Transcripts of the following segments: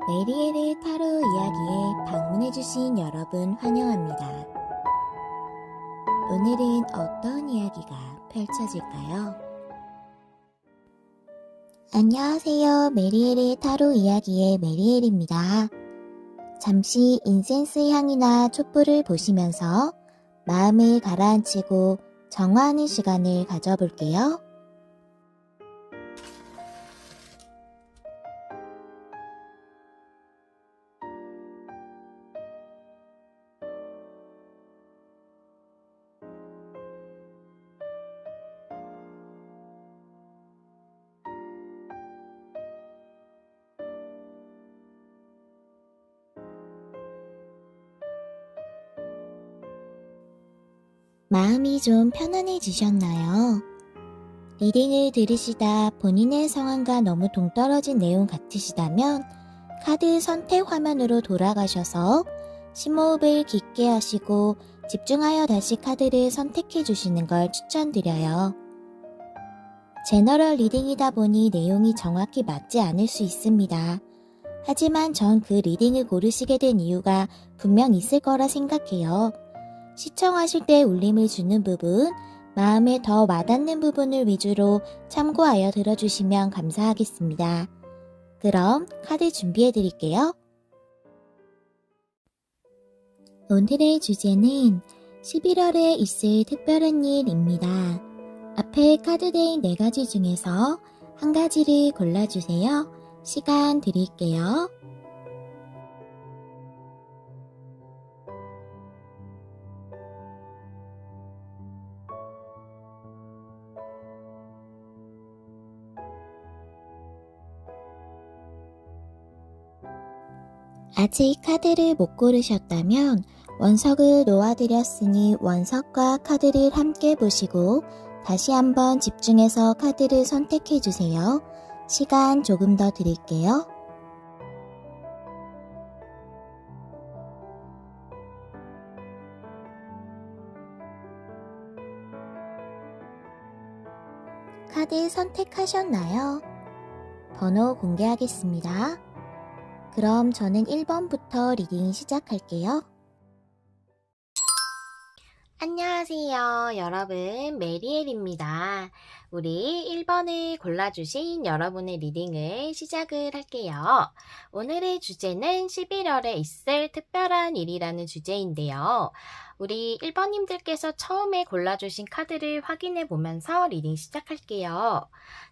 메리엘의 타로 이야기에 방문해주신 여러분 환영합니다. 오늘은 어떤 이야기가 펼쳐질까요? 안녕하세요. 메리엘의 타로 이야기의 메리엘입니다. 잠시 인센스 향이나 촛불을 보시면서 마음을 가라앉히고 정화하는 시간을 가져볼게요. 마음이 좀 편안해지셨나요? 리딩을 들으시다 본인의 상황과 너무 동떨어진 내용 같으시다면 카드 선택 화면으로 돌아가셔서 심호흡을 깊게 하시고 집중하여 다시 카드를 선택해 주시는 걸 추천드려요. 제너럴 리딩이다 보니 내용이 정확히 맞지 않을 수 있습니다. 하지만 전 그 리딩을 고르시게 된 이유가 분명 있을 거라 생각해요. 시청하실 때 울림을 주는 부분, 마음에 더 와닿는 부분을 위주로 참고하여 들어주시면 감사하겠습니다. 그럼 카드 준비해 드릴게요. 오늘의 주제는 11월에 있을 특별한 일입니다. 앞에 카드된 4가지 중에서 한 가지를 골라주세요. 시간 드릴게요. 아직 카드를 못 고르셨다면 원석을 놓아드렸으니 원석과 카드를 함께 보시고 다시 한번 집중해서 카드를 선택해주세요. 시간 조금 더 드릴게요. 카드 선택하셨나요? 번호 공개하겠습니다. 그럼 저는 1번부터 리딩 시작할게요. 안녕하세요, 여러분. 메리엘입니다. 우리 1번을 골라주신 여러분의 리딩을 시작을 할게요. 오늘의 주제는 11월에 있을 특별한 일이라는 주제인데요. 우리 1번님들께서 처음에 골라주신 카드를 확인해 보면서 리딩 시작할게요.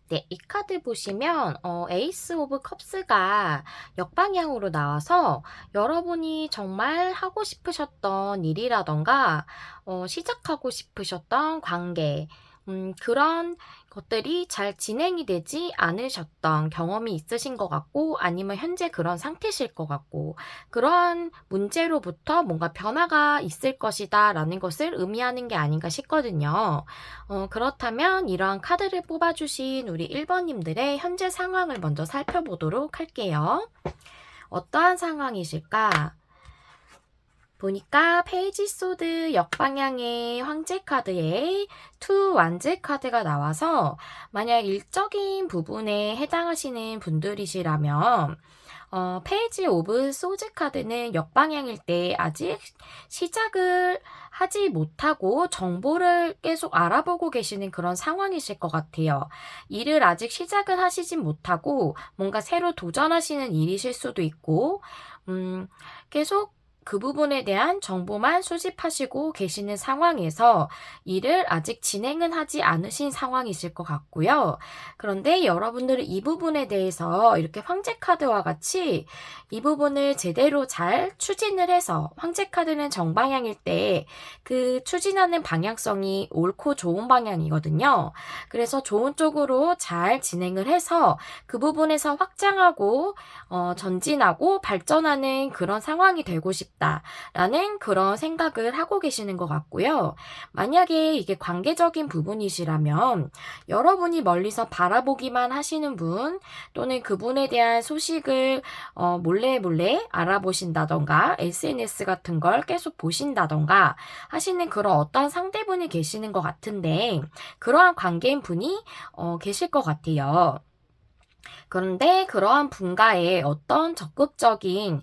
네, 이 카드 보시면 에이스 오브 컵스가 역방향으로 나와서 여러분이 정말 하고 싶으셨던 일이라던가 시작하고 싶으셨던 관계, 그런 것들이 잘 진행이 되지 않으셨던 경험이 있으신 것 같고, 아니면 현재 그런 상태실 것 같고, 그러한 문제로부터 뭔가 변화가 있을 것이다 라는 것을 의미하는 게 아닌가 싶거든요. 그렇다면 이러한 카드를 뽑아주신 우리 1번님들의 현재 상황을 먼저 살펴보도록 할게요. 어떠한 상황이실까? 보니까 페이지 소드 역방향의 황제 카드에 투 완즈 카드가 나와서 만약 일적인 부분에 해당하시는 분들이시라면 페이지 오브 소즈 카드는 역방향일 때 아직 시작을 하지 못하고 정보를 계속 알아보고 계시는 그런 상황이실 것 같아요. 일을 아직 시작을 하시진 못하고 뭔가 새로 도전하시는 일이실 수도 있고 계속 그 부분에 대한 정보만 수집하시고 계시는 상황에서 일을 아직 진행은 하지 않으신 상황이실 것 같고요. 그런데 여러분들은 이 부분에 대해서 이렇게 황제 카드와 같이 이 부분을 제대로 잘 추진을 해서, 황제 카드는 정방향일 때 그 추진하는 방향성이 옳고 좋은 방향이거든요. 그래서 좋은 쪽으로 잘 진행을 해서 그 부분에서 확장하고 전진하고 발전하는 그런 상황이 되고 싶다라는 그런 생각을 하고 계시는 것 같고요. 만약에 이게 관계적인 부분이시라면 여러분이 멀리서 바라보기만 하시는 분, 또는 그분에 대한 소식을 몰래 알아보신다던가 SNS 같은 걸 계속 보신다던가 하시는 그런 어떤 상대분이 계시는 것 같은데, 그러한 관계인 분이 계실 것 같아요. 그런데 그러한 분가에 어떤 적극적인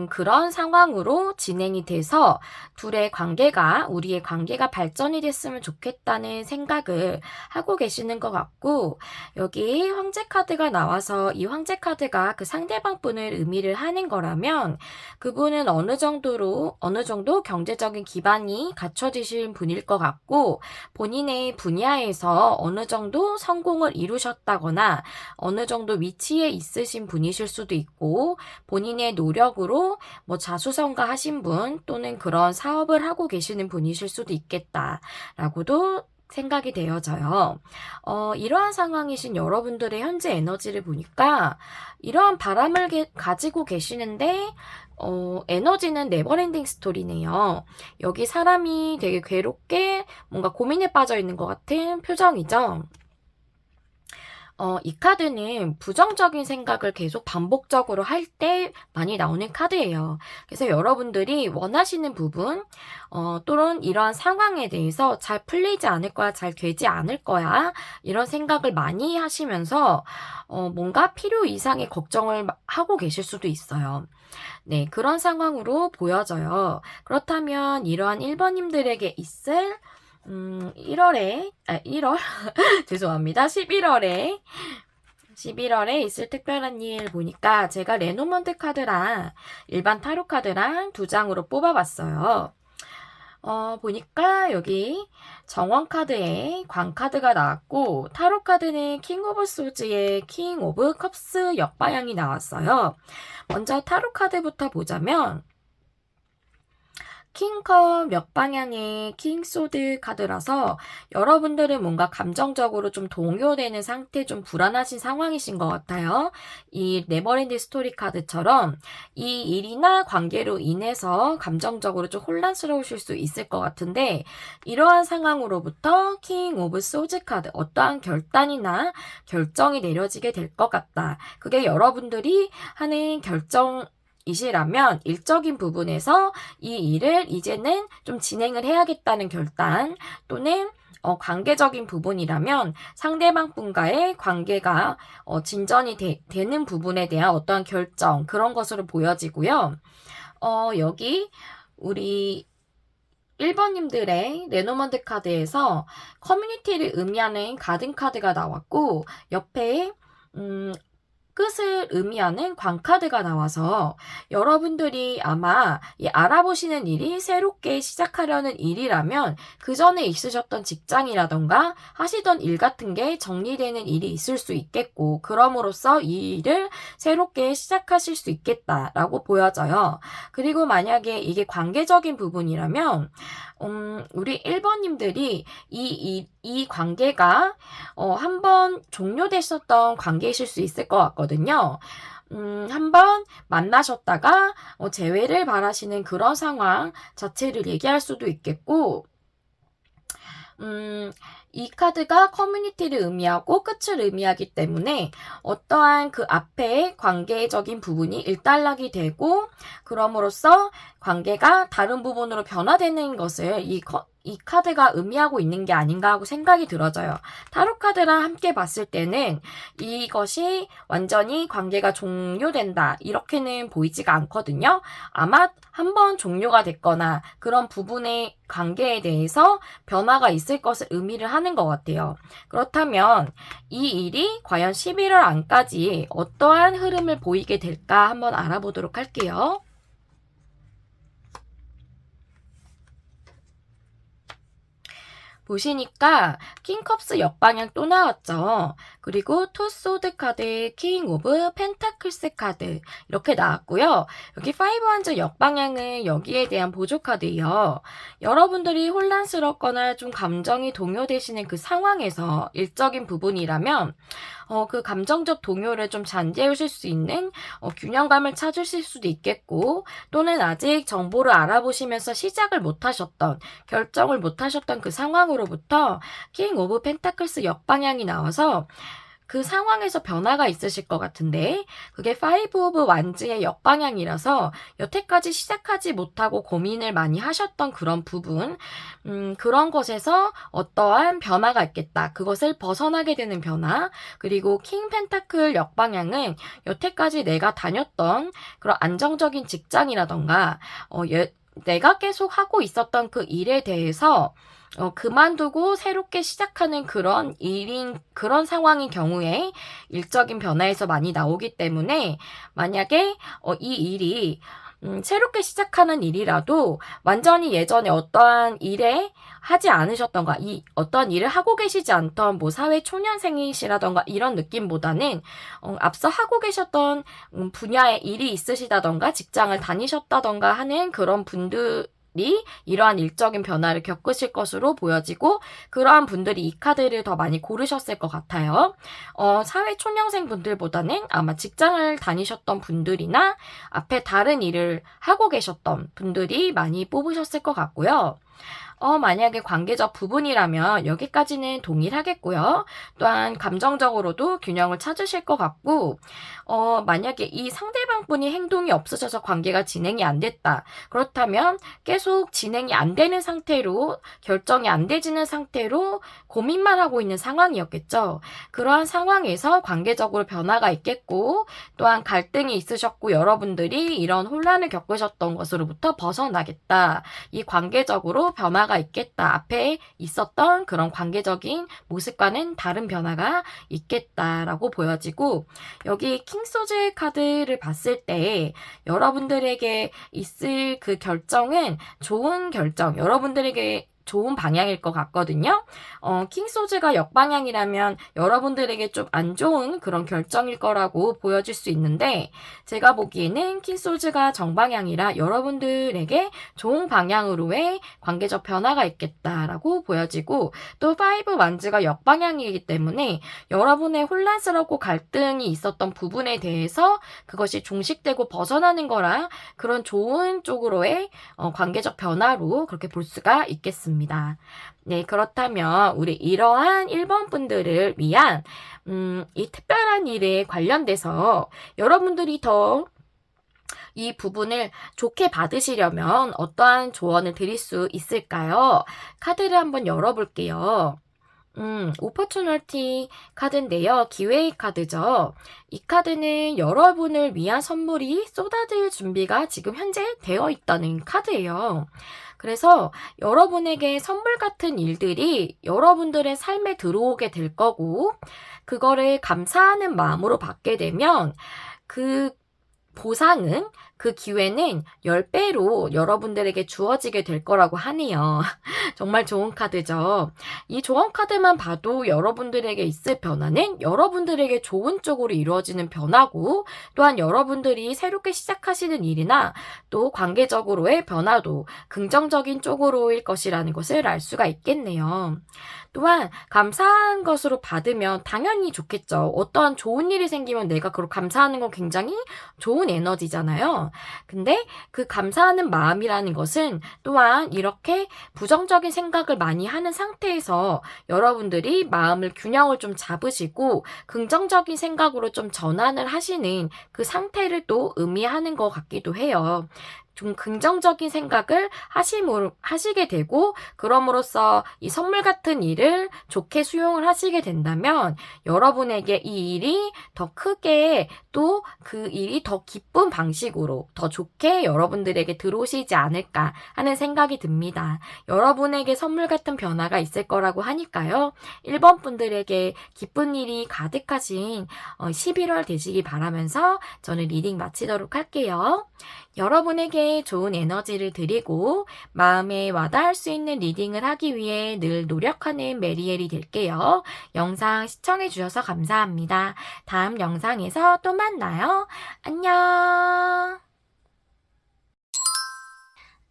그런 상황으로 진행이 돼서 우리의 관계가 발전이 됐으면 좋겠다는 생각을 하고 계시는 것 같고, 여기 황제 카드가 나와서 이 황제 카드가 그 상대방 분을 의미를 하는 거라면 그분은 어느 정도 경제적인 기반이 갖춰지신 분일 것 같고, 본인의 분야에서 어느 정도 성공을 이루셨다거나 어느 정도 위치에 있으신 분이실 수도 있고, 본인의 노력으로 뭐 자수성가하신 분 또는 그런 사업을 하고 계시는 분이실 수도 있겠다라고도 생각이 되어져요. 이러한 상황이신 여러분들의 현재 에너지를 보니까 이러한 바람을 가지고 계시는데 에너지는 네버엔딩 스토리네요. 여기 사람이 되게 괴롭게 뭔가 고민에 빠져 있는 것 같은 표정이죠. 이 카드는 부정적인 생각을 계속 반복적으로 할 때 많이 나오는 카드예요. 그래서 여러분들이 원하시는 부분, 또는 이러한 상황에 대해서 잘 풀리지 않을 거야, 잘 되지 않을 거야, 이런 생각을 많이 하시면서, 뭔가 필요 이상의 걱정을 하고 계실 수도 있어요. 네, 그런 상황으로 보여져요. 그렇다면 이러한 1번님들에게 있을 1월, 죄송합니다. 11월에 있을 특별한 일 보니까 제가 레노먼드 카드랑 일반 타로 카드랑 두 장으로 뽑아봤어요. 보니까 여기 정원 카드에 광 카드가 나왔고, 타로 카드는 킹 오브 소즈의 킹 오브 컵스 역방향이 나왔어요. 먼저 타로 카드부터 보자면, 킹컵 역방향의 킹소드 카드라서 여러분들은 뭔가 감정적으로 좀 동요되는 상태, 좀 불안하신 상황이신 것 같아요. 이 네버엔딩 스토리 카드처럼 이 일이나 관계로 인해서 감정적으로 좀 혼란스러우실 수 있을 것 같은데, 이러한 상황으로부터 킹 오브 소즈 카드, 어떠한 결단이나 결정이 내려지게 될 것 같다. 그게 여러분들이 하는 이시라면 일적인 부분에서 이 일을 이제는 좀 진행을 해야겠다는 결단, 또는 관계적인 부분이라면 상대방 분과의 관계가 진전이 되는 부분에 대한 어떠한 결정, 그런 것으로 보여지고요. 여기 우리 1번님들의 레노먼드 카드에서 커뮤니티를 의미하는 가든 카드가 나왔고, 옆에 끝을 의미하는 광카드가 나와서 여러분들이 아마 이 알아보시는 일이 새롭게 시작하려는 일이라면 그 전에 있으셨던 직장이라던가 하시던 일 같은 게 정리되는 일이 있을 수 있겠고, 그럼으로써 이 일을 새롭게 시작하실 수 있겠다라고 보여져요. 그리고 만약에 이게 관계적인 부분이라면 우리 1번님들이 이 관계가 한번 종료됐었던 관계이실 수 있을 것 같거든요. 한번 만나셨다가 재회를 바라시는 그런 상황 자체를 얘기할 수도 있겠고, 이 카드가 커뮤니티를 의미하고 끝을 의미하기 때문에 어떠한 그 앞에 관계적인 부분이 일단락이 되고, 그럼으로써 관계가 다른 부분으로 변화되는 것을 이 카드가 의미하고 있는 게 아닌가 하고 생각이 들어져요. 타로 카드랑 함께 봤을 때는 이것이 완전히 관계가 종료된다, 이렇게는 보이지가 않거든요. 아마 한번 종료가 됐거나 그런 부분의 관계에 대해서 변화가 있을 것을 의미를 하는 것 같아요. 그렇다면 이 일이 과연 11월 안까지 어떠한 흐름을 보이게 될까 한번 알아보도록 할게요. 보시니까 킹컵스 역방향 또 나왔죠. 그리고 투소드 카드, 킹 오브 펜타클스 카드 이렇게 나왔고요. 여기 파이브 원즈 역방향은 여기에 대한 보조 카드예요. 여러분들이 혼란스럽거나 좀 감정이 동요되시는 그 상황에서 일적인 부분이라면 그 감정적 동요를 좀 잠재우실 수 있는 균형감을 찾으실 수도 있겠고, 또는 아직 정보를 알아보시면서 시작을 못하셨던, 결정을 못하셨던 그 상황으로부터 킹 오브 펜타클스 역방향이 나와서 그 상황에서 변화가 있으실 것 같은데 그게 파이브 오브 완즈의 역방향이라서 여태까지 시작하지 못하고 고민을 많이 하셨던 그런 부분, 그런 것에서 어떠한 변화가 있겠다. 그것을 벗어나게 되는 변화. 그리고 킹 펜타클 역방향은 여태까지 내가 다녔던 그런 안정적인 직장이라던가 내가 계속 하고 있었던 그 일에 대해서 그만두고 새롭게 시작하는 그런 상황인 경우에 일적인 변화에서 많이 나오기 때문에 만약에 이 일이 새롭게 시작하는 일이라도 완전히 예전에 어떠한 일에 하지 않으셨던가, 어떤 일을 하고 계시지 않던 사회 초년생이시라던가 이런 느낌보다는 앞서 하고 계셨던 분야의 일이 있으시다던가 직장을 다니셨다던가 하는 그런 분들이 이러한 일적인 변화를 겪으실 것으로 보여지고 그러한 분들이 이 카드를 더 많이 고르셨을 것 같아요. 사회 초년생 분들보다는 아마 직장을 다니셨던 분들이나 앞에 다른 일을 하고 계셨던 분들이 많이 뽑으셨을 것 같고요. 만약에 관계적 부분이라면 여기까지는 동일하겠고요. 또한 감정적으로도 균형을 찾으실 것 같고, 만약에 이 상대방분이 행동이 없으셔서 관계가 진행이 안 됐다. 그렇다면 계속 진행이 안 되는 상태로, 결정이 안 되지는 상태로 고민만 하고 있는 상황이었겠죠. 그러한 상황에서 관계적으로 변화가 있겠고, 또한 갈등이 있으셨고, 여러분들이 이런 혼란을 겪으셨던 것으로부터 벗어나겠다. 이 관계적으로 변화가 있겠다. 앞에 있었던 그런 관계적인 모습과는 다른 변화가 있겠다라고 보여지고 여기 킹소즈 카드를 봤을 때 여러분들에게 있을 그 결정은 좋은 결정, 여러분들에게 좋은 방향일 것 같거든요. 킹소즈가 역방향이라면 여러분들에게 좀 안 좋은 그런 결정일 거라고 보여질 수 있는데 제가 보기에는 킹소즈가 정방향이라 여러분들에게 좋은 방향으로의 관계적 변화가 있겠다라고 보여지고 또 파이브 완즈가 역방향이기 때문에 여러분의 혼란스럽고 갈등이 있었던 부분에 대해서 그것이 종식되고 벗어나는 거라 그런 좋은 쪽으로의 관계적 변화로 그렇게 볼 수가 있겠습니다. 네, 그렇다면 우리 이러한 1번 분들을 위한 이 특별한 일에 관련돼서 여러분들이 더 이 부분을 좋게 받으시려면 어떠한 조언을 드릴 수 있을까요? 카드를 한번 열어볼게요. 오퍼튜널티 카드인데요. 기회의 카드죠. 이 카드는 여러분을 위한 선물이 쏟아질 준비가 지금 현재 되어 있다는 카드예요. 그래서 여러분에게 선물 같은 일들이 여러분들의 삶에 들어오게 될 거고, 그거를 감사하는 마음으로 받게 되면 그 보상은 그 기회는 10배로 여러분들에게 주어지게 될 거라고 하네요. 정말 좋은 카드죠. 이 좋은 카드만 봐도 여러분들에게 있을 변화는 여러분들에게 좋은 쪽으로 이루어지는 변화고 또한 여러분들이 새롭게 시작하시는 일이나 또 관계적으로의 변화도 긍정적인 쪽으로일 것이라는 것을 알 수가 있겠네요. 또한 감사한 것으로 받으면 당연히 좋겠죠. 어떠한 좋은 일이 생기면 내가 그걸 감사하는 건 굉장히 좋은 에너지잖아요. 근데 그 감사하는 마음이라는 것은 또한 이렇게 부정적인 생각을 많이 하는 상태에서 여러분들이 마음을 균형을 좀 잡으시고 긍정적인 생각으로 좀 전환을 하시는 그 상태를 또 의미하는 것 같기도 해요. 좀 긍정적인 생각을 하시게 되고 그럼으로써 이 선물 같은 일을 좋게 수용을 하시게 된다면 여러분에게 이 일이 더 크게 또 그 일이 더 기쁜 방식으로 더 좋게 여러분들에게 들어오시지 않을까 하는 생각이 듭니다. 여러분에게 선물 같은 변화가 있을 거라고 하니까요. 1번 분들에게 기쁜 일이 가득하신 11월 되시기 바라면서 저는 리딩 마치도록 할게요. 여러분에게 좋은 에너지를 드리고 마음에 와닿을 수 있는 리딩을 하기 위해 늘 노력하는 메리엘이 될게요. 영상 시청해주셔서 감사합니다. 다음 영상에서 또 만나요. 안녕.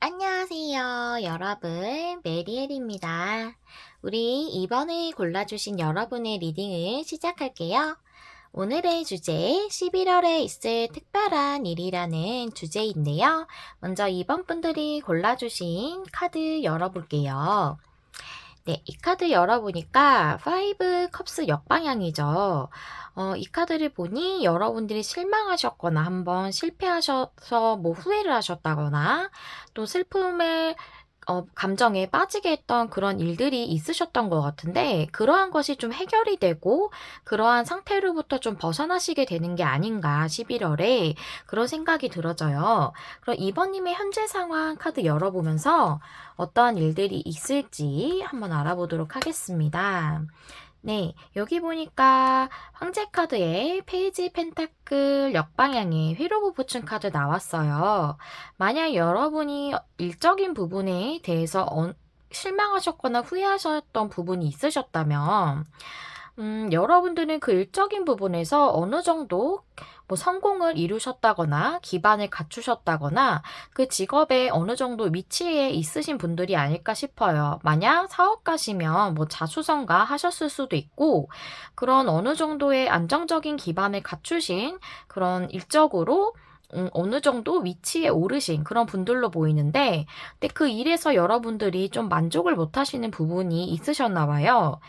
안녕하세요, 여러분. 메리엘입니다. 우리 이번에 골라주신 여러분의 리딩을 시작할게요. 오늘의 주제, 11월에 있을 특별한 일이라는 주제인데요. 먼저 2번 분들이 골라주신 카드 열어볼게요. 네, 이 카드 열어보니까 5 컵스 역방향이죠. 이 카드를 보니 여러분들이 실망하셨거나 한번 실패하셔서 뭐 후회를 하셨다거나 또 슬픔을 감정에 빠지게 했던 그런 일들이 있으셨던 것 같은데 그러한 것이 좀 해결이 되고 그러한 상태로부터 좀 벗어나시게 되는 게 아닌가 11월에 그런 생각이 들어져요. 그럼 이번님의 현재 상황 카드 열어보면서 어떠한 일들이 있을지 한번 알아보도록 하겠습니다. 네, 여기 보니까 황제 카드에 페이지 펜타클 역방향의 휘로 오브 포춘 카드 나왔어요. 만약 여러분이 일적인 부분에 대해서 실망하셨거나 후회하셨던 부분이 있으셨다면 여러분들은 그 일적인 부분에서 어느 정도 뭐 성공을 이루셨다거나 기반을 갖추셨다거나 그 직업에 어느 정도 위치에 있으신 분들이 아닐까 싶어요. 만약 사업가시면 뭐 자수성가 하셨을 수도 있고 그런 어느 정도의 안정적인 기반을 갖추신 그런 일적으로 어느 정도 위치에 오르신 그런 분들로 보이는데 근데 그 일에서 여러분들이 좀 만족을 못 하시는 부분이 있으셨나 봐요.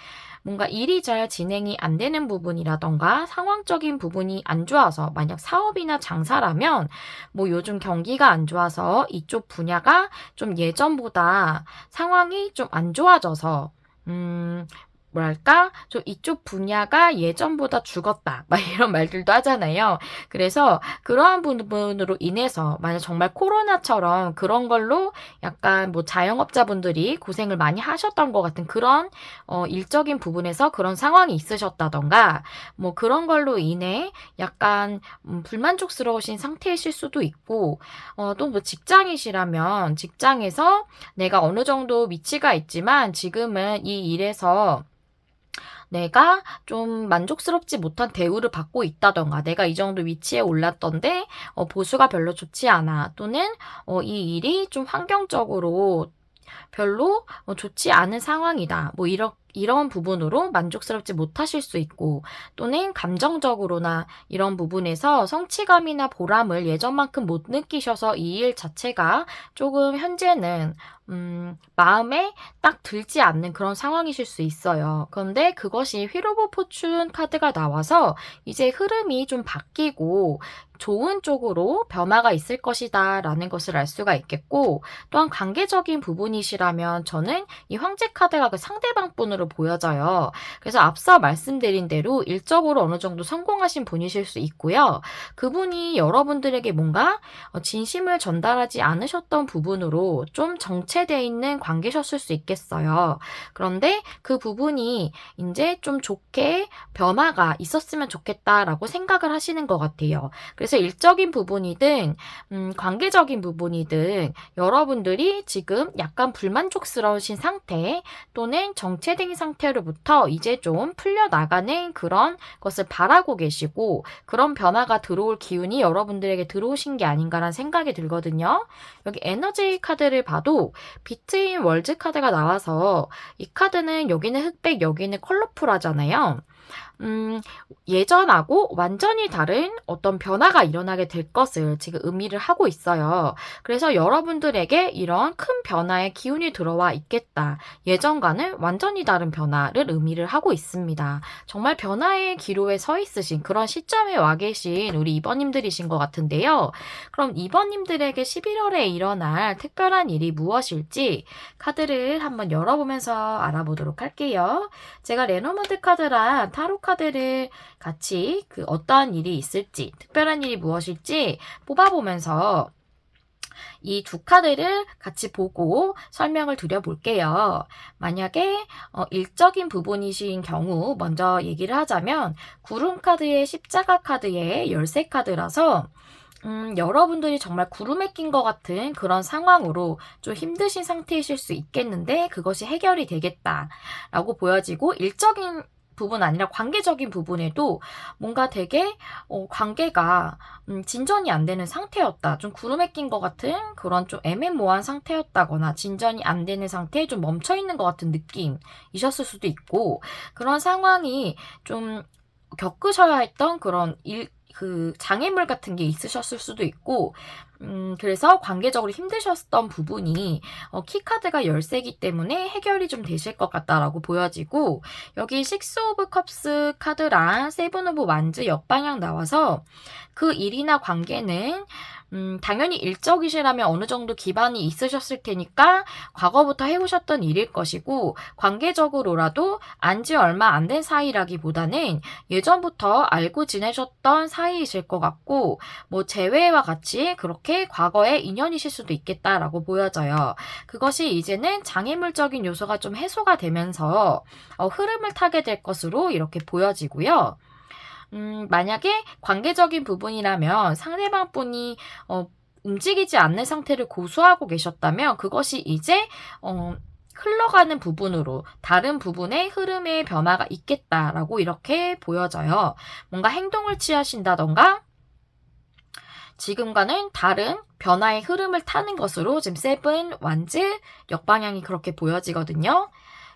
뭔가 일이 잘 진행이 안 되는 부분이라던가 상황적인 부분이 안 좋아서 만약 사업이나 장사라면 뭐 요즘 경기가 안 좋아서 이쪽 분야가 좀 예전보다 상황이 좀 안 좋아져서 뭐랄까? 좀 이쪽 분야가 예전보다 죽었다. 막 이런 말들도 하잖아요. 그래서 그러한 부분으로 인해서 만약 정말 코로나처럼 그런 걸로 약간 뭐 자영업자분들이 고생을 많이 하셨던 것 같은 그런 일적인 부분에서 그런 상황이 있으셨다던가 뭐 그런 걸로 인해 약간 불만족스러우신 상태이실 수도 있고 또 뭐 직장이시라면 직장에서 내가 어느 정도 위치가 있지만 지금은 이 일에서 내가 좀 만족스럽지 못한 대우를 받고 있다던가 내가 이 정도 위치에 올랐던데 보수가 별로 좋지 않아 또는 이 일이 좀 환경적으로 별로 좋지 않은 상황이다. 뭐 이런 부분으로 만족스럽지 못하실 수 있고 또는 감정적으로나 이런 부분에서 성취감이나 보람을 예전만큼 못 느끼셔서 이 일 자체가 조금 현재는 마음에 딱 들지 않는 그런 상황이실 수 있어요. 그런데 그것이 휠 오브 포춘 카드가 나와서 이제 흐름이 좀 바뀌고 좋은 쪽으로 변화가 있을 것이다 라는 것을 알 수가 있겠고 또한 관계적인 부분이시라면 저는 이 황제 카드가 그 상대방 분으로 보여져요. 그래서 앞서 말씀드린 대로 일적으로 어느 정도 성공하신 분이실 수 있고요. 그분이 여러분들에게 뭔가 진심을 전달하지 않으셨던 부분으로 좀 정체되어 있는 관계셨을 수 있겠어요. 그런데 그 부분이 이제 좀 좋게 변화가 있었으면 좋겠다라고 생각을 하시는 것 같아요. 그래서 일적인 부분이든 관계적인 부분이든 여러분들이 지금 약간 불만족스러우신 상태 또는 정체된 상태로부터 이제 좀 풀려나가는 그런 것을 바라고 계시고 그런 변화가 들어올 기운이 여러분들에게 들어오신 게 아닌가라는 생각이 들거든요. 여기 에너지 카드를 봐도 비트인 월즈 카드가 나와서 이 카드는 여기는 흑백 여기는 컬러풀하잖아요. 예전하고 완전히 다른 어떤 변화가 일어나게 될 것을 지금 의미를 하고 있어요. 그래서 여러분들에게 이런 큰 변화의 기운이 들어와 있겠다. 예전과는 완전히 다른 변화를 의미를 하고 있습니다. 정말 변화의 기로에 서 있으신 그런 시점에 와 계신 우리 2번님들이신 것 같은데요. 그럼 2번님들에게 11월에 일어날 특별한 일이 무엇일지 카드를 한번 열어보면서 알아보도록 할게요. 제가 레노먼드 카드랑 타로 카드를 같이 그 어떠한 일이 있을지, 특별한 일이 무엇일지 뽑아보면서 이 두 카드를 같이 보고 설명을 드려볼게요. 만약에 일적인 부분이신 경우 먼저 얘기를 하자면 구름 카드의 십자가 카드의 열쇠 카드라서 여러분들이 정말 구름에 낀 것 같은 그런 상황으로 좀 힘드신 상태이실 수 있겠는데 그것이 해결이 되겠다라고 보여지고 일적인 부분 아니라 관계적인 부분에도 뭔가 되게 관계가 진전이 안 되는 상태였다. 좀 구름에 낀 것 같은 그런 좀 애매모호한 상태였다거나 진전이 안 되는 상태에 좀 멈춰있는 것 같은 느낌이셨을 수도 있고 그런 상황이 좀 겪으셔야 했던 그런 그 장애물 같은 게 있으셨을 수도 있고, 그래서 관계적으로 힘드셨던 부분이 키카드가 13기 때문에 해결이 좀 되실 것 같다라고 보여지고, 여기 6 오브 컵스 카드랑 7 오브 완즈 역방향 나와서 그 일이나 관계는 당연히 일적이시라면 어느 정도 기반이 있으셨을 테니까 과거부터 해오셨던 일일 것이고, 관계적으로라도 안지 얼마 안 된 사이라기보다는 예전부터 알고 지내셨던 사이이실 것 같고, 뭐 재회와 같이 그렇게 과거의 인연이실 수도 있겠다라고 보여져요. 그것이 이제는 장애물적인 요소가 좀 해소가 되면서 흐름을 타게 될 것으로 이렇게 보여지고요. 만약에 관계적인 부분이라면 상대방 분이 움직이지 않는 상태를 고수하고 계셨다면 그것이 이제 흘러가는 부분으로 다른 부분의 흐름의 변화가 있겠다라고 이렇게 보여져요. 뭔가 행동을 취하신다던가 지금과는 다른 변화의 흐름을 타는 것으로 지금 7 완즈 역방향이 그렇게 보여지거든요.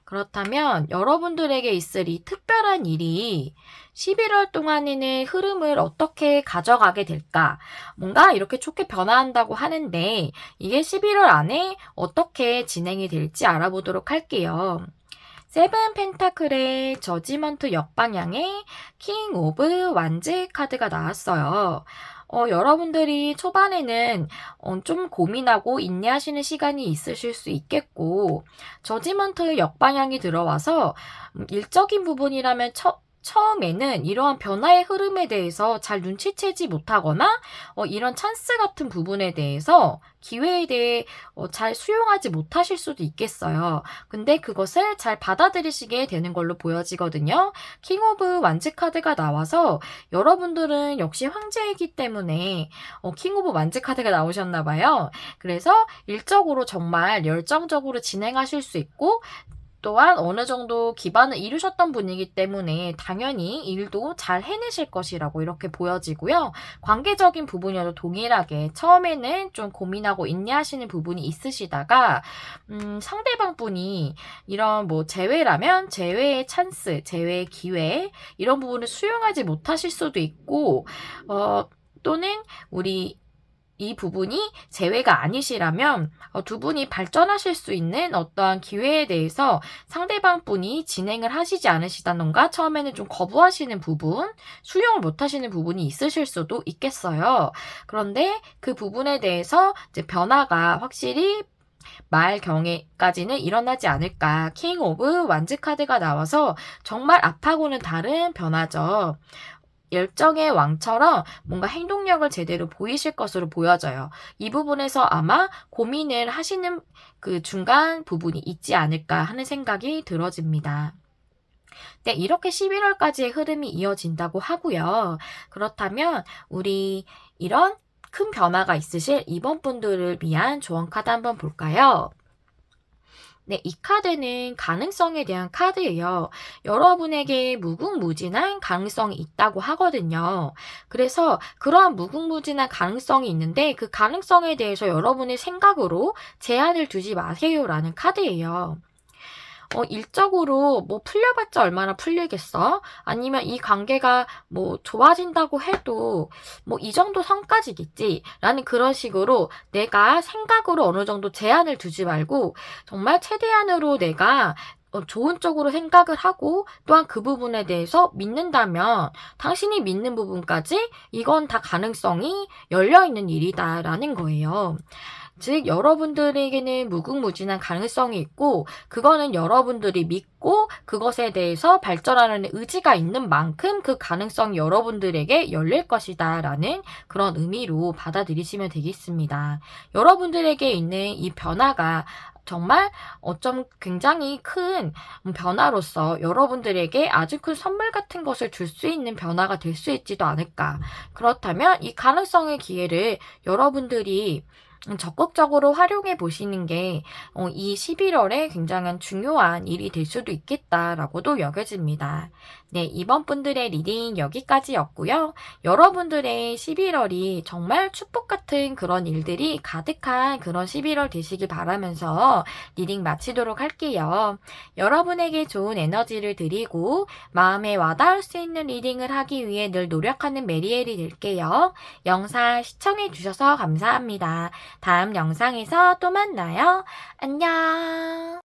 그렇다면 여러분들에게 있을 이 특별한 일이 11월 동안에는 흐름을 어떻게 가져가게 될까? 뭔가 이렇게 좋게 변화한다고 하는데 이게 11월 안에 어떻게 진행이 될지 알아보도록 할게요. 7 펜타클의 저지먼트 역방향에 킹 오브 완즈 카드가 나왔어요. 여러분들이 초반에는 좀 고민하고 인내하시는 시간이 있으실 수 있겠고, 저지먼트 역방향이 들어와서 일적인 부분이라면 처음에는 이러한 변화의 흐름에 대해서 잘 눈치채지 못하거나 이런 찬스 같은 부분에 대해서 기회에 대해 잘 수용하지 못하실 수도 있겠어요. 근데 그것을 잘 받아들이시게 되는 걸로 보여지거든요. 킹 오브 완즈 카드가 나와서 여러분들은 역시 황제이기 때문에 킹 오브 완즈 카드가 나오셨나 봐요. 그래서 일적으로 정말 열정적으로 진행하실 수 있고 또한 어느 정도 기반을 이루셨던 분이기 때문에 당연히 일도 잘 해내실 것이라고 이렇게 보여지고요. 관계적인 부분이어도 동일하게 처음에는 좀 고민하고 인내하시는 부분이 있으시다가 상대방 분이 이런 뭐 재회라면 재회의 찬스, 재회의 기회 이런 부분을 수용하지 못하실 수도 있고 또는 이 부분이 재회가 아니시라면 두 분이 발전하실 수 있는 어떠한 기회에 대해서 상대방 분이 진행을 하시지 않으시다던가 처음에는 좀 거부하시는 부분, 수용을 못하시는 부분이 있으실 수도 있겠어요. 그런데 그 부분에 대해서 이제 변화가 확실히 말경에까지는 일어나지 않을까. 킹 오브 완즈 카드가 나와서 정말 앞하고는 다른 변화죠. 열정의 왕처럼 뭔가 행동력을 제대로 보이실 것으로 보여져요. 이 부분에서 아마 고민을 하시는 그 중간 부분이 있지 않을까 하는 생각이 들어집니다. 네, 이렇게 11월까지의 흐름이 이어진다고 하고요. 그렇다면 우리 이런 큰 변화가 있으실 이번 분들을 위한 조언 카드 한번 볼까요? 네, 이 카드는 가능성에 대한 카드예요. 여러분에게 무궁무진한 가능성이 있다고 하거든요. 그래서 그러한 무궁무진한 가능성이 있는데 그 가능성에 대해서 여러분의 생각으로 제한을 두지 마세요라는 카드예요. 일적으로 뭐 풀려봤자 얼마나 풀리겠어? 아니면 이 관계가 뭐 좋아진다고 해도 뭐 이 정도 선까지겠지? 라는 그런 식으로 내가 생각으로 어느 정도 제한을 두지 말고 정말 최대한으로 내가 좋은 쪽으로 생각을 하고 또한 그 부분에 대해서 믿는다면 당신이 믿는 부분까지 이건 다 가능성이 열려있는 일이다라는 거예요. 즉 여러분들에게는 무궁무진한 가능성이 있고 그거는 여러분들이 믿고 그것에 대해서 발전하는 의지가 있는 만큼 그 가능성이 여러분들에게 열릴 것이다 라는 그런 의미로 받아들이시면 되겠습니다. 여러분들에게 있는 이 변화가 정말 어쩜 굉장히 큰 변화로서 여러분들에게 아주 큰 선물 같은 것을 줄 수 있는 변화가 될 수 있지도 않을까. 그렇다면 이 가능성의 기회를 여러분들이 적극적으로 활용해 보시는 게 이 11월에 굉장한 중요한 일이 될 수도 있겠다라고도 여겨집니다. 네, 이번 분들의 리딩 여기까지였고요. 여러분들의 11월이 정말 축복 같은 그런 일들이 가득한 그런 11월 되시길 바라면서 리딩 마치도록 할게요. 여러분에게 좋은 에너지를 드리고 마음에 와닿을 수 있는 리딩을 하기 위해 늘 노력하는 메리엘이 될게요. 영상 시청해주셔서 감사합니다. 다음 영상에서 또 만나요. 안녕.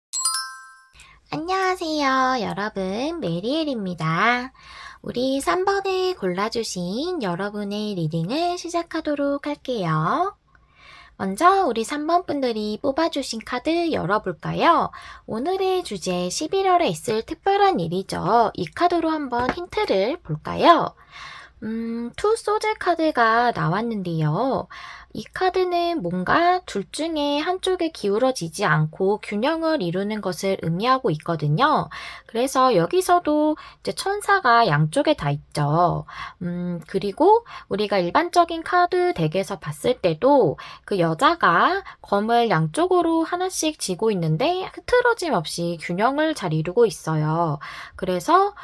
안녕하세요, 여러분. 메리엘입니다. 우리 3번을 골라주신 여러분의 리딩을 시작하도록 할게요. 먼저 우리 3번 분들이 뽑아주신 카드 열어볼까요? 오늘의 주제 11월에 있을 특별한 일이죠. 이 카드로 한번 힌트를 볼까요? 투 소즈 카드가 나왔는데요. 이 카드는 뭔가 둘 중에 한쪽에 기울어지지 않고 균형을 이루는 것을 의미하고 있거든요. 그래서 여기서도 이제 천사가 양쪽에 다 있죠. 그리고 우리가 일반적인 카드 덱에서 봤을 때도 그 여자가 검을 양쪽으로 하나씩 쥐고 있는데 흐트러짐 없이 균형을 잘 이루고 있어요. 그래서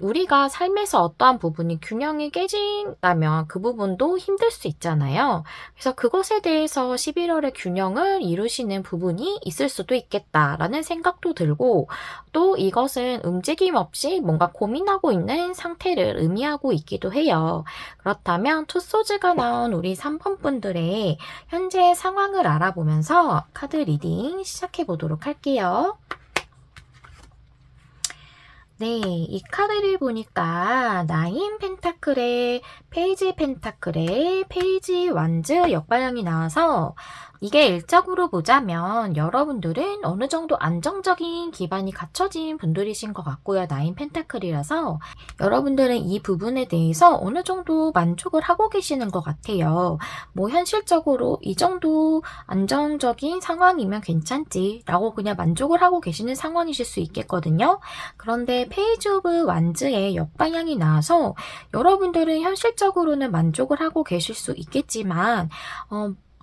우리가 삶에서 어떠한 부분이 균형이 깨진다면 그 부분도 힘들 수 있잖아요. 그래서 그것에 대해서 11월에 균형을 이루시는 부분이 있을 수도 있겠다라는 생각도 들고, 또 이것은 움직임 없이 뭔가 고민하고 있는 상태를 의미하고 있기도 해요. 그렇다면 투소즈가 나온 우리 3번 분들의 현재 상황을 알아보면서 카드 리딩 시작해 보도록 할게요. 네, 이 카드를 보니까 나인 펜타클의 페이지 펜타클의 페이지 완즈 역방향이 나와서 이게 일적으로 보자면 여러분들은 어느 정도 안정적인 기반이 갖춰진 분들이신 것 같고요. 나인 펜타클이라서 여러분들은 이 부분에 대해서 어느 정도 만족을 하고 계시는 것 같아요. 뭐 현실적으로 이 정도 안정적인 상황이면 괜찮지 라고 그냥 만족을 하고 계시는 상황이실 수 있겠거든요. 그런데 페이지 오브 완즈의 역방향이 나와서 여러분들은 현실적으로는 만족을 하고 계실 수 있겠지만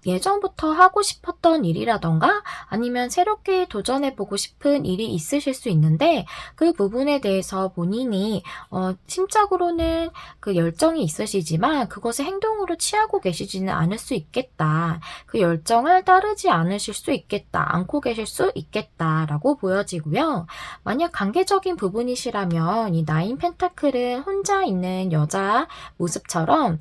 예전부터 하고 싶었던 일이라던가 아니면 새롭게 도전해보고 싶은 일이 있으실 수 있는데 그 부분에 대해서 본인이 심적으로는 그 열정이 있으시지만 그것을 행동으로 취하고 계시지는 않을 수 있겠다. 그 열정을 따르지 않으실 수 있겠다. 않고 계실 수 있겠다라고 보여지고요. 만약 관계적인 부분이시라면 이 나인 펜타클은 혼자 있는 여자 모습처럼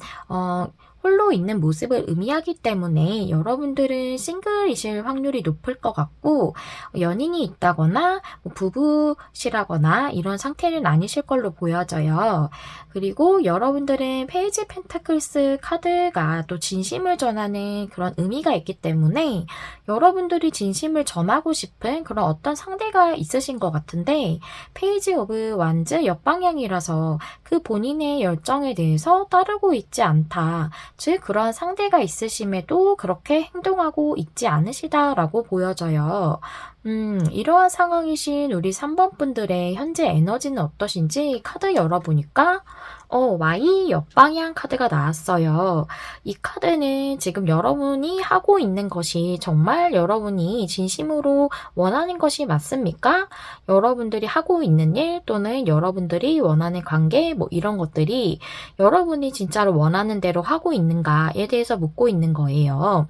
홀로 있는 모습을 의미하기 때문에 여러분들은 싱글이실 확률이 높을 것 같고 연인이 있다거나 부부시라거나 이런 상태는 아니실 걸로 보여져요. 그리고 여러분들은 페이지 펜타클스 카드가 또 진심을 전하는 그런 의미가 있기 때문에 여러분들이 진심을 전하고 싶은 그런 어떤 상대가 있으신 것 같은데 페이지 오브 완즈 역방향이라서 그 본인의 열정에 대해서 따르고 있지 않다. 즉 그러한 상대가 있으심에도 그렇게 행동하고 있지 않으시다라고 보여져요. 이러한 상황이신 우리 3번 분들의 현재 에너지는 어떠신지 카드 열어보니까 Y 역방향 카드가 나왔어요. 이 카드는 지금 여러분이 하고 있는 것이 정말 여러분이 진심으로 원하는 것이 맞습니까? 여러분들이 하고 있는 일 또는 여러분들이 원하는 관계 뭐 이런 것들이 여러분이 진짜로 원하는 대로 하고 있는가에 대해서 묻고 있는 거예요.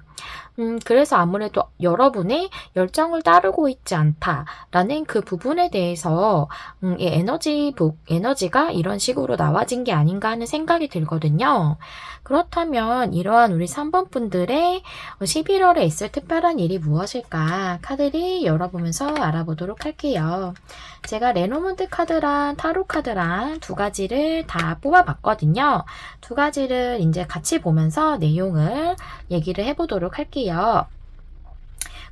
그래서 아무래도 여러분의 열정을 따르고 있지 않다라는 그 부분에 대해서 이 에너지가 이런 식으로 나와진 게 아닌가 하는 생각이 들거든요. 그렇다면 이러한 우리 3번 분들의 11월에 있을 특별한 일이 무엇일까 카드를 열어보면서 알아보도록 할게요. 제가 레노먼드 카드랑 타로 카드랑 두 가지를 다 뽑아봤거든요. 두 가지를 이제 같이 보면서 내용을 얘기를 해보도록 할게요.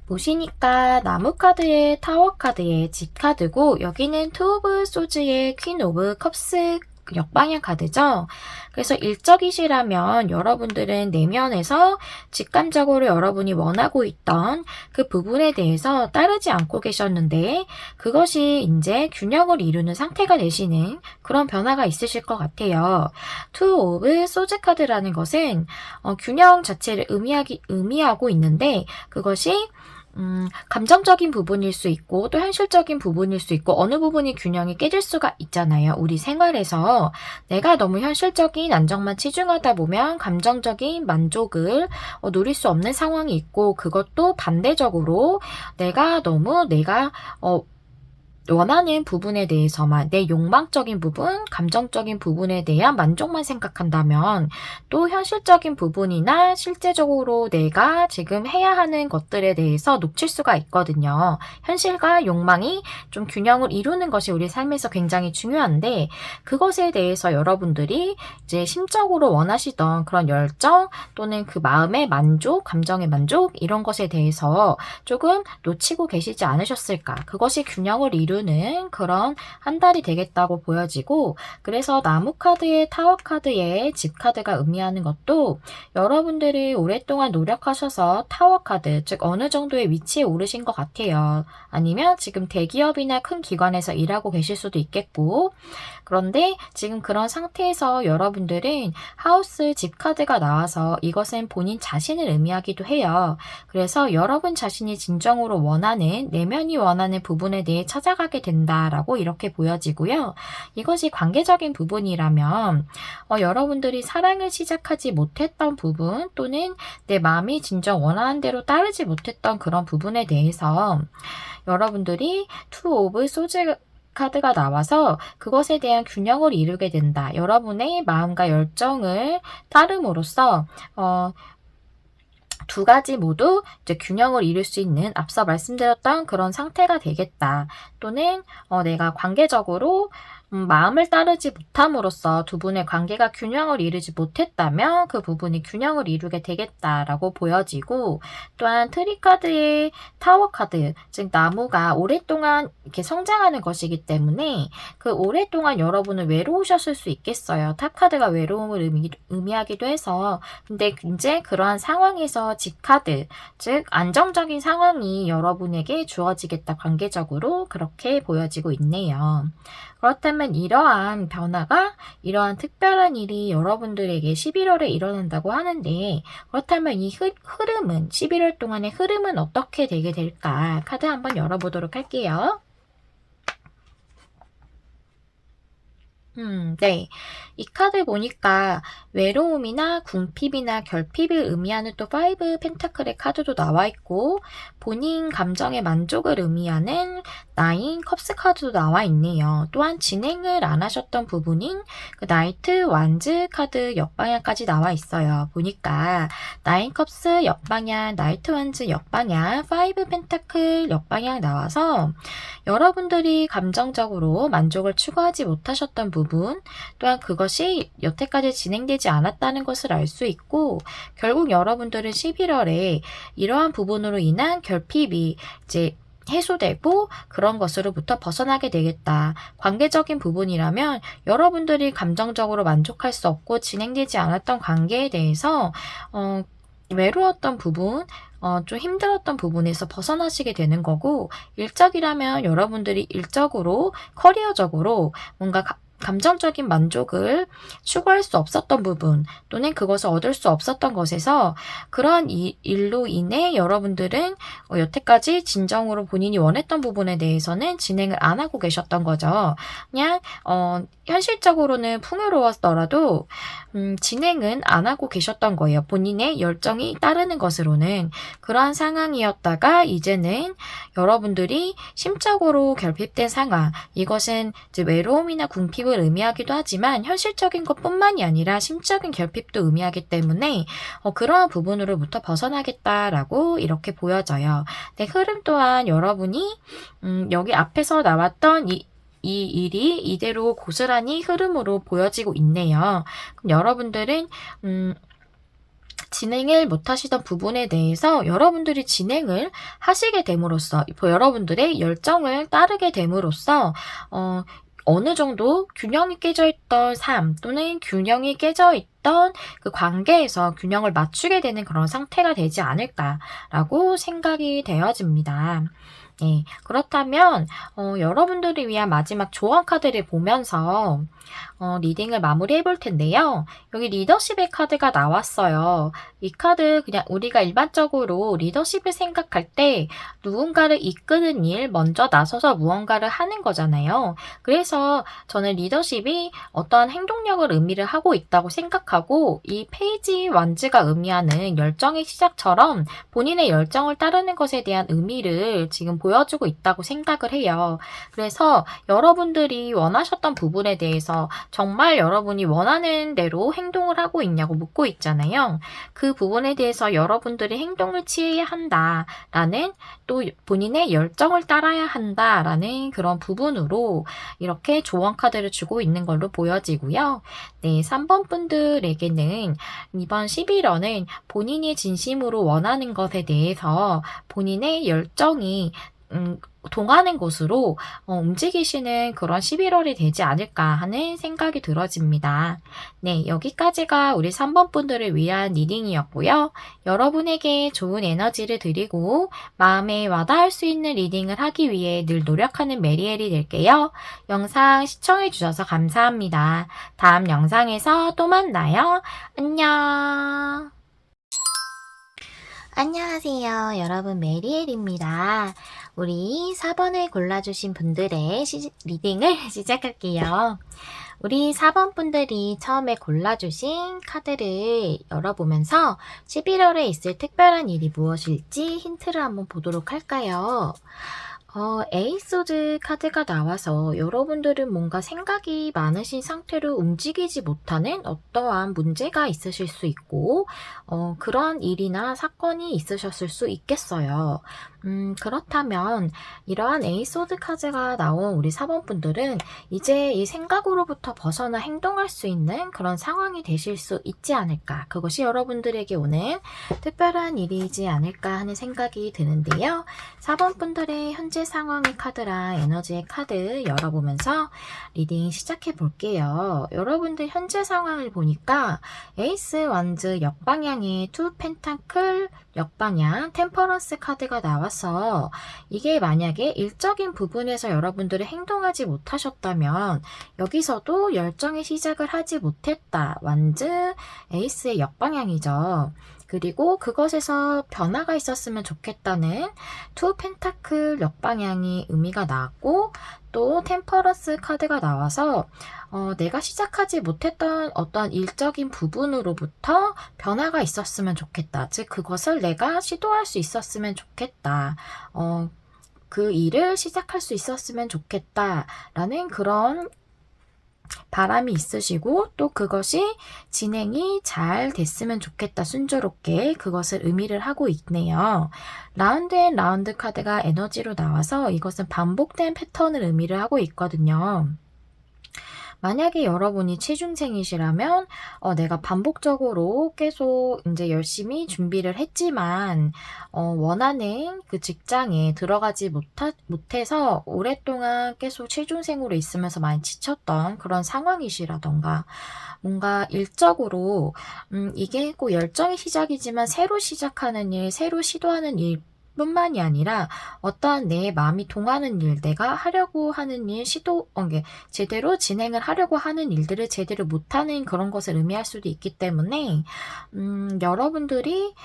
보시니까 나무 카드의 타워 카드의 집 카드고 여기는 투 오브 소즈의 퀸 오브 컵스 역방향 카드죠. 그래서 일적이시라면 여러분들은 내면에서 직감적으로 여러분이 원하고 있던 그 부분에 대해서 따르지 않고 계셨는데 그것이 이제 균형을 이루는 상태가 되시는 그런 변화가 있으실 것 같아요. 투 오브 소즈 카드라는 것은 균형 자체를 의미하고 있는데 그것이 감정적인 부분일 수 있고 또 현실적인 부분일 수 있고 어느 부분이 균형이 깨질 수가 있잖아요. 우리 생활에서 내가 너무 현실적인 안정만 치중하다 보면 감정적인 만족을 누릴 수 없는 상황이 있고 그것도 반대적으로 내가 원하는 부분에 대해서만 내 욕망적인 부분, 감정적인 부분에 대한 만족만 생각한다면 또 현실적인 부분이나 실제적으로 내가 지금 해야 하는 것들에 대해서 놓칠 수가 있거든요. 현실과 욕망이 좀 균형을 이루는 것이 우리 삶에서 굉장히 중요한데 그것에 대해서 여러분들이 이제 심적으로 원하시던 그런 열정 또는 그 마음의 만족, 감정의 만족 이런 것에 대해서 조금 놓치고 계시지 않으셨을까? 그것이 균형을 이루는 그런 한 달이 되겠다고 보여지고 그래서 나무 카드에 타워 카드에 집 카드가 의미하는 것도 여러분들이 오랫동안 노력하셔서 타워 카드 즉 어느 정도의 위치에 오르신 것 같아요. 아니면 지금 대기업이나 큰 기관에서 일하고 계실 수도 있겠고 그런데 지금 그런 상태에서 여러분들은 하우스 집 카드가 나와서 이것은 본인 자신을 의미하기도 해요. 그래서 여러분 자신이 진정으로 원하는 내면이 원하는 부분에 대해 찾아가게 된다라고 이렇게 보여지고요. 이것이 관계적인 부분이라면 여러분들이 사랑을 시작하지 못했던 부분 또는 내 마음이 진정 원하는 대로 따르지 못했던 그런 부분에 대해서 여러분들이 투 오브 소즈 카드가 나와서 그것에 대한 균형을 이루게 된다. 여러분의 마음과 열정을 따름으로써 두 가지 모두 이제 균형을 이룰 수 있는 앞서 말씀드렸던 그런 상태가 되겠다. 또는 내가 관계적으로 마음을 따르지 못함으로써 두 분의 관계가 균형을 이루지 못했다면 그 부분이 균형을 이루게 되겠다라고 보여지고 또한 트리 카드의 타워 카드, 즉 나무가 오랫동안 이렇게 성장하는 것이기 때문에 그 오랫동안 여러분은 외로우셨을 수 있겠어요. 탑 카드가 외로움을 의미하기도 해서 근데 이제 그러한 상황에서 집 카드, 즉 안정적인 상황이 여러분에게 주어지겠다 관계적으로 그렇게 보여지고 있네요. 그렇다면 이러한 변화가 이러한 특별한 일이 여러분들에게 11월에 일어난다고 하는데 그렇다면 이 흐름은 11월 동안의 흐름은 어떻게 되게 될까? 카드 한번 열어보도록 할게요. 네. 이 카드 보니까 외로움이나 궁핍이나 결핍을 의미하는 또 5 펜타클의 카드도 나와 있고 본인 감정의 만족을 의미하는 9 컵스 카드도 나와 있네요. 또한 진행을 안 하셨던 부분인 그 나이트 완즈 카드 역방향까지 나와 있어요. 보니까 9 컵스 역방향, 나이트 완즈 역방향, 5 펜타클 역방향 나와서 여러분들이 감정적으로 만족을 추구하지 못하셨던 부분 또한 그것이 여태까지 진행되지 않았다는 것을 알 수 있고 결국 여러분들은 11월에 이러한 부분으로 인한 결핍이 이제 해소되고 그런 것으로부터 벗어나게 되겠다. 관계적인 부분이라면 여러분들이 감정적으로 만족할 수 없고 진행되지 않았던 관계에 대해서 외로웠던 부분, 좀 힘들었던 부분에서 벗어나시게 되는 거고 일적이라면 여러분들이 일적으로 커리어적으로 뭔가 감정적인 만족을 추구할 수 없었던 부분 또는 그것을 얻을 수 없었던 것에서 그러한 일로 인해 여러분들은 여태까지 진정으로 본인이 원했던 부분에 대해서는 진행을 안 하고 계셨던 거죠. 그냥 현실적으로는 풍요로웠더라도 진행은 안 하고 계셨던 거예요. 본인의 열정이 따르는 것으로는 그러한 상황이었다가 이제는 여러분들이 심적으로 결핍된 상황 이것은 이제 외로움이나 궁핍 을 의미하기도 하지만 현실적인 것뿐만이 아니라 심적인 결핍도 의미하기 때문에 그러한 부분으로부터 벗어나겠다라고 이렇게 보여져요. 네, 흐름 또한 여러분이 여기 앞에서 나왔던 이 일이 이대로 고스란히 흐름으로 보여지고 있네요. 그럼 여러분들은 진행을 못하시던 부분에 대해서 여러분들이 진행을 하시게 됨으로써 여러분들의 열정을 따르게 됨으로써 어느 정도 균형이 깨져 있던 삶 또는 균형이 깨져 있던 그 관계에서 균형을 맞추게 되는 그런 상태가 되지 않을까라고 생각이 되어집니다. 네, 그렇다면 여러분들을 위한 마지막 조언 카드를 보면서 리딩을 마무리해 볼 텐데요. 여기 리더십의 카드가 나왔어요. 이 카드 그냥 우리가 일반적으로 리더십을 생각할 때 누군가를 이끄는 일, 먼저 나서서 무언가를 하는 거잖아요. 그래서 저는 리더십이 어떠한 행동력을 의미를 하고 있다고 생각하고 이 페이지 완즈가 의미하는 열정의 시작처럼 본인의 열정을 따르는 것에 대한 의미를 지금 보여주고 있다고 생각을 해요. 그래서 여러분들이 원하셨던 부분에 대해서 정말 여러분이 원하는 대로 행동을 하고 있냐고 묻고 있잖아요. 그 부분에 대해서 여러분들이 행동을 취해야 한다라는 또 본인의 열정을 따라야 한다라는 그런 부분으로 이렇게 조언 카드를 주고 있는 걸로 보여지고요. 네, 3번 분들에게는 이번 11월은 본인이 진심으로 원하는 것에 대해서 본인의 열정이 동하는 곳으로 움직이시는 그런 11월이 되지 않을까 하는 생각이 들어집니다. 네, 여기까지가 우리 3번 분들을 위한 리딩이었고요. 여러분에게 좋은 에너지를 드리고 마음에 와닿을 수 있는 리딩을 하기 위해 늘 노력하는 메리엘이 될게요. 영상 시청해주셔서 감사합니다. 다음 영상에서 또 만나요. 안녕. 안녕하세요. 여러분, 메리엘입니다. 우리 4번을 골라주신 분들의 리딩을 시작할게요. 우리 4번 분들이 처음에 골라주신 카드를 열어보면서 11월에 있을 특별한 일이 무엇일지 힌트를 한번 보도록 할까요? 에이소드 카드가 나와서 여러분들은 뭔가 생각이 많으신 상태로 움직이지 못하는 어떠한 문제가 있으실 수 있고, 그런 일이나 사건이 있으셨을 수 있겠어요. 그렇다면 이러한 에이소드 카드가 나온 우리 4번 분들은 이제 이 생각으로부터 벗어나 행동할 수 있는 그런 상황이 되실 수 있지 않을까. 그것이 여러분들에게 오는 특별한 일이지 않을까 하는 생각이 드는데요. 4번 분들의 현재 상황의 카드랑 에너지의 카드 열어보면서 리딩 시작해 볼게요. 여러분들 현재 상황을 보니까 에이스 완즈 역방향의 투 펜타클 역방향 템퍼런스 카드가 나와서 이게 만약에 일적인 부분에서 여러분들이 행동하지 못하셨다면 여기서도 열정의 시작을 하지 못했다. 완즈 에이스의 역방향이죠. 그리고 그것에서 변화가 있었으면 좋겠다는 투 펜타클 역방향이 의미가 나왔고 또 템퍼런스 카드가 나와서 내가 시작하지 못했던 어떤 일적인 부분으로부터 변화가 있었으면 좋겠다. 즉 그것을 내가 시도할 수 있었으면 좋겠다. 그 일을 시작할 수 있었으면 좋겠다라는 그런 바람이 있으시고 또 그것이 진행이 잘 됐으면 좋겠다. 순조롭게 그것을 의미를 하고 있네요. 라운드 앤 라운드 카드가 에너지로 나와서 이것은 반복된 패턴을 의미를 하고 있거든요. 만약에 여러분이 취중생이시라면 내가 반복적으로 계속 이제 열심히 준비를 했지만 원하는 그 직장에 들어가지 못해서 오랫동안 계속 취중생으로 있으면서 많이 지쳤던 그런 상황이시라던가 뭔가 일적으로 이게 꼭 열정의 시작이지만 새로 시작하는 일, 새로 시도하는 일 뿐만이 아니라 어떠한 내 마음이 동하는 일, 내가 하려고 하는 일, 제대로 진행을 하려고 하는 일들을 제대로 못하는 그런 것을 의미할 수도 있기 때문에 여러분들이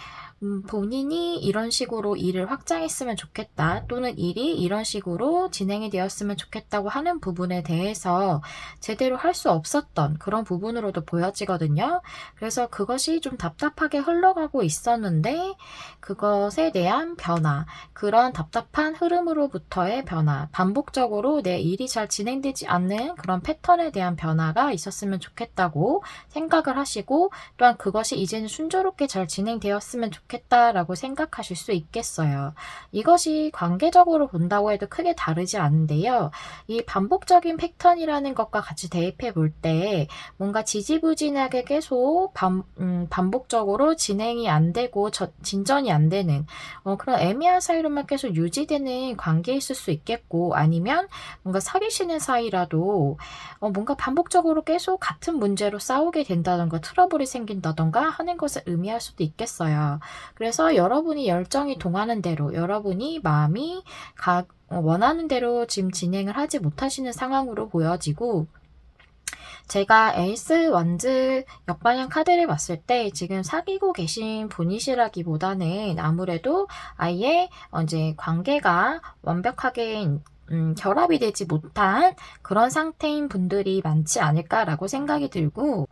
본인이 이런 식으로 일을 확장했으면 좋겠다 또는 일이 이런 식으로 진행이 되었으면 좋겠다고 하는 부분에 대해서 제대로 할 수 없었던 그런 부분으로도 보여지거든요. 그래서 그것이 좀 답답하게 흘러가고 있었는데 그것에 대한 변화, 그런 답답한 흐름으로부터의 변화, 반복적으로 내 일이 잘 진행되지 않는 그런 패턴에 대한 변화가 있었으면 좋겠다고 생각을 하시고 또한 그것이 이제는 순조롭게 잘 진행되었으면 좋겠다라고 생각하실 수 있겠어요. 이것이 관계적으로 본다고 해도 크게 다르지 않은데요. 이 반복적인 패턴이라는 것과 같이 대입해 볼 때 뭔가 지지부진하게 계속 반복적으로 진행이 안 되고 진전이 안 되는 그런 애매한 사이로만 계속 유지되는 관계에 있을 수 있겠고 아니면 뭔가 사귀시는 사이라도 뭔가 반복적으로 계속 같은 문제로 싸우게 된다던가 트러블이 생긴다던가 하는 것을 의미할 수도 있겠어요. 그래서 여러분이 열정이 동하는 대로, 여러분이 마음이 원하는 대로 지금 진행을 하지 못하시는 상황으로 보여지고, 제가 에이스 완즈 역방향 카드를 봤을 때 지금 사귀고 계신 분이시라기보다는 아무래도 아예 이제 관계가 완벽하게 결합이 되지 못한 그런 상태인 분들이 많지 않을까라고 생각이 들고,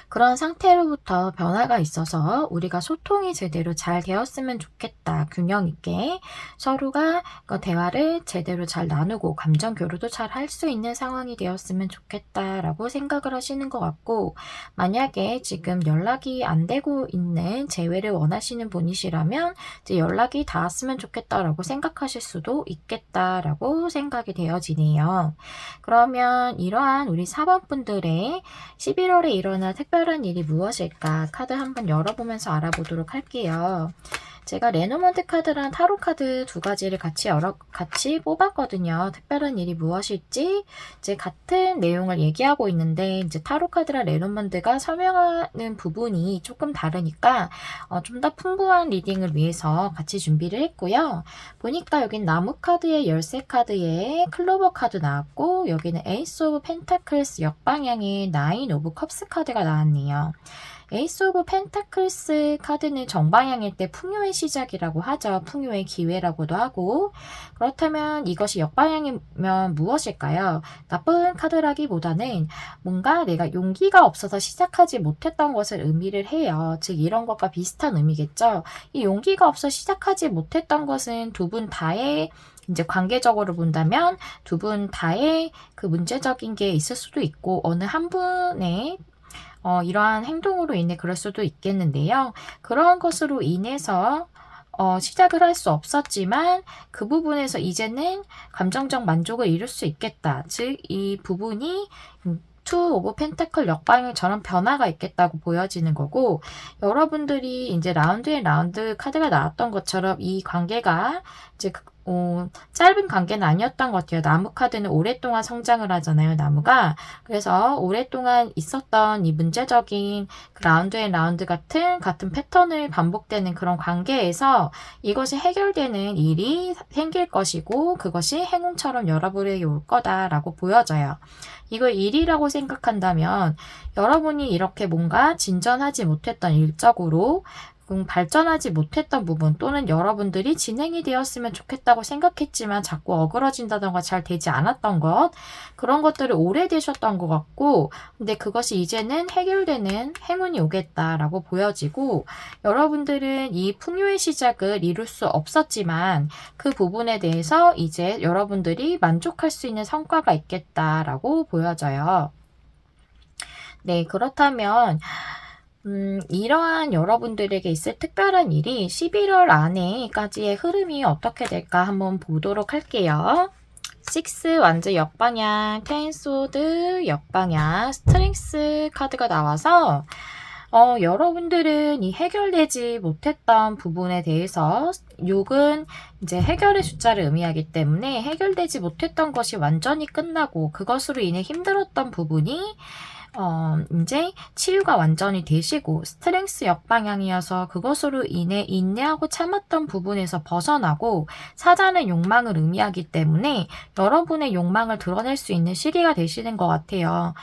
그런 상태로부터 변화가 있어서 우리가 소통이 제대로 잘 되었으면 좋겠다. 균형 있게 서로가 그 대화를 제대로 잘 나누고 감정 교류도 잘 할 수 있는 상황이 되었으면 좋겠다라고 생각을 하시는 것 같고, 만약에 지금 연락이 안 되고 있는 재회를 원하시는 분이시라면 이제 연락이 닿았으면 좋겠다라고 생각하실 수도 있겠다라고 생각이 되어지네요. 그러면 이러한 우리 4번 분들의 11월에 일어날 특별한 일이 무엇일까? 카드 한번 열어보면서 알아보도록 할게요. 제가 레노먼트 카드랑 타로 카드 두 가지를 같이 뽑았거든요. 특별한 일이 무엇일지 이제 같은 내용을 얘기하고 있는데, 이제 타로 카드랑 레노먼트가 설명하는 부분이 조금 다르니까 좀 더 풍부한 리딩을 위해서 같이 준비를 했고요. 보니까 여긴 나무 카드에 열쇠 카드에 클로버 카드 나왔고, 여기는 에이스 오브 펜타클스 역방향의 나인 오브 컵스 카드가 나왔네요. 에이스 오브 펜타클스 카드는 정방향일 때 풍요의 시작이라고 하죠. 풍요의 기회라고도 하고, 그렇다면 이것이 역방향이면 무엇일까요? 나쁜 카드라기보다는 뭔가 내가 용기가 없어서 시작하지 못했던 것을 의미를 해요. 즉 이런 것과 비슷한 의미겠죠. 이 용기가 없어 시작하지 못했던 것은 두 분 다의 이제 관계적으로 본다면 두 분 다의 그 문제적인 게 있을 수도 있고, 어느 한 분의 이러한 행동으로 인해 그럴 수도 있겠는데요. 그러한 것으로 인해서 시작을 할 수 없었지만 그 부분에서 이제는 감정적 만족을 이룰 수 있겠다. 즉 이 부분이 투 오브 펜타클 역방향처럼 변화가 있겠다고 보여지는 거고, 여러분들이 이제 라운드앤 라운드 카드가 나왔던 것처럼 이 관계가 이제 짧은 관계는 아니었던 것 같아요. 나무 카드는 오랫동안 성장을 하잖아요, 나무가. 그래서 오랫동안 있었던 이 문제적인 그 라운드 앤 라운드 같은 패턴을 반복되는 그런 관계에서 이것이 해결되는 일이 생길 것이고, 그것이 행운처럼 여러분에게 올 거다라고 보여져요. 이걸 일이라고 생각한다면 여러분이 이렇게 뭔가 진전하지 못했던 일적으로 발전하지 못했던 부분, 또는 여러분들이 진행이 되었으면 좋겠다고 생각했지만 자꾸 어그러진다던가 잘 되지 않았던 것, 그런 것들이 오래되셨던 것 같고, 근데 그것이 이제는 해결되는 행운이 오겠다라고 보여지고, 여러분들은 이 풍요의 시작을 이룰 수 없었지만 그 부분에 대해서 이제 여러분들이 만족할 수 있는 성과가 있겠다라고 보여져요. 네, 그렇다면 이러한 여러분들에게 있을 특별한 일이 11월 안에까지의 흐름이 어떻게 될까 한번 보도록 할게요. 6 완즈 역방향, 10 소드 역방향, 스트렝스 카드가 나와서 여러분들은 이 해결되지 못했던 부분에 대해서, 6은 이제 해결의 숫자를 의미하기 때문에 해결되지 못했던 것이 완전히 끝나고 그것으로 인해 힘들었던 부분이 이제 치유가 완전히 되시고, 스트렝스 역방향이어서 그것으로 인해 인내하고 참았던 부분에서 벗어나고 사자는 욕망을 의미하기 때문에 여러분의 욕망을 드러낼 수 있는 시기가 되시는 것 같아요.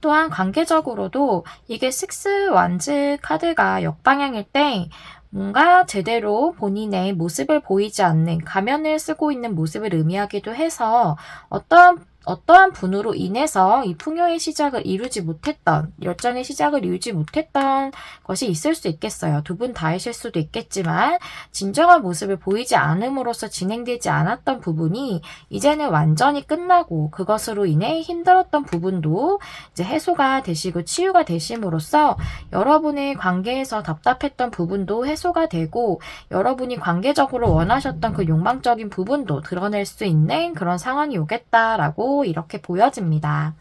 또한 관계적으로도 이게 6 완즈 카드가 역방향일 때 뭔가 제대로 본인의 모습을 보이지 않는 가면을 쓰고 있는 모습을 의미하기도 해서 어떠한 분으로 인해서 이 풍요의 시작을 이루지 못했던, 열정의 시작을 이루지 못했던 것이 있을 수 있겠어요. 두 분 다이실 수도 있겠지만 진정한 모습을 보이지 않음으로써 진행되지 않았던 부분이 이제는 완전히 끝나고 그것으로 인해 힘들었던 부분도 이제 해소가 되시고 치유가 되심으로써 여러분의 관계에서 답답했던 부분도 해소가 되고, 여러분이 관계적으로 원하셨던 그 욕망적인 부분도 드러낼 수 있는 그런 상황이 오겠다라고 이렇게 보여집니다.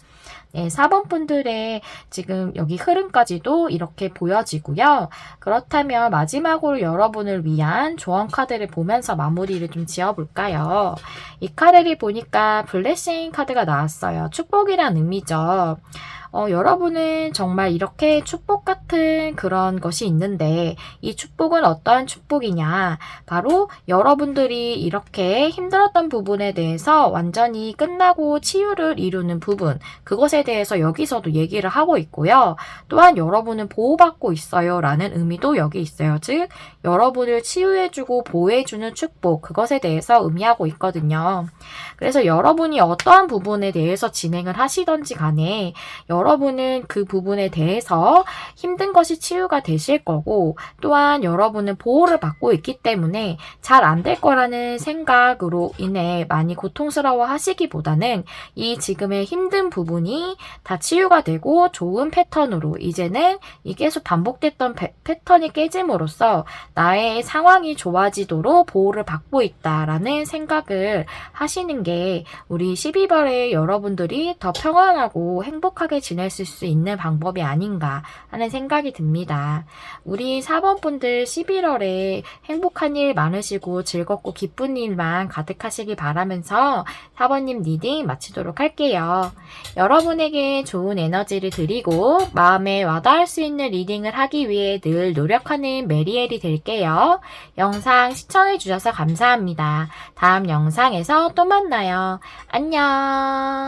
네, 4번 분들의 지금 여기 흐름까지도 이렇게 보여지고요. 그렇다면 마지막으로 여러분을 위한 조언 카드를 보면서 마무리를 좀 지어볼까요? 이 카드를 보니까 블레싱 카드가 나왔어요. 축복이란 의미죠. 여러분은 정말 이렇게 축복 같은 그런 것이 있는데 이 축복은 어떠한 축복이냐? 바로 여러분들이 이렇게 힘들었던 부분에 대해서 완전히 끝나고 치유를 이루는 부분, 그것에 대해서 여기서도 얘기를 하고 있고요. 또한 여러분은 보호받고 있어요 라는 의미도 여기 있어요. 즉, 여러분을 치유해주고 보호해주는 축복, 그것에 대해서 의미하고 있거든요. 그래서 여러분이 어떠한 부분에 대해서 진행을 하시던지 간에 여러분은 그 부분에 대해서 힘든 것이 치유가 되실 거고, 또한 여러분은 보호를 받고 있기 때문에 잘 안 될 거라는 생각으로 인해 많이 고통스러워 하시기보다는 이 지금의 힘든 부분이 다 치유가 되고 좋은 패턴으로 이제는 이 계속 반복됐던 패턴이 깨짐으로써 나의 상황이 좋아지도록 보호를 받고 있다라는 생각을 하시는 게 우리 12월에 여러분들이 더 평안하고 행복하게 지내실 수 있는 방법이 아닌가 하는 생각이 듭니다. 우리 4번 분들 11월에 행복한 일 많으시고 즐겁고 기쁜 일만 가득하시기 바라면서 4번님 리딩 마치도록 할게요. 여러분에게 좋은 에너지를 드리고 마음에 와닿을 수 있는 리딩을 하기 위해 늘 노력하는 메리엘이 될게요. 영상 시청해주셔서 감사합니다. 다음 영상에서 또 만나요. 안녕.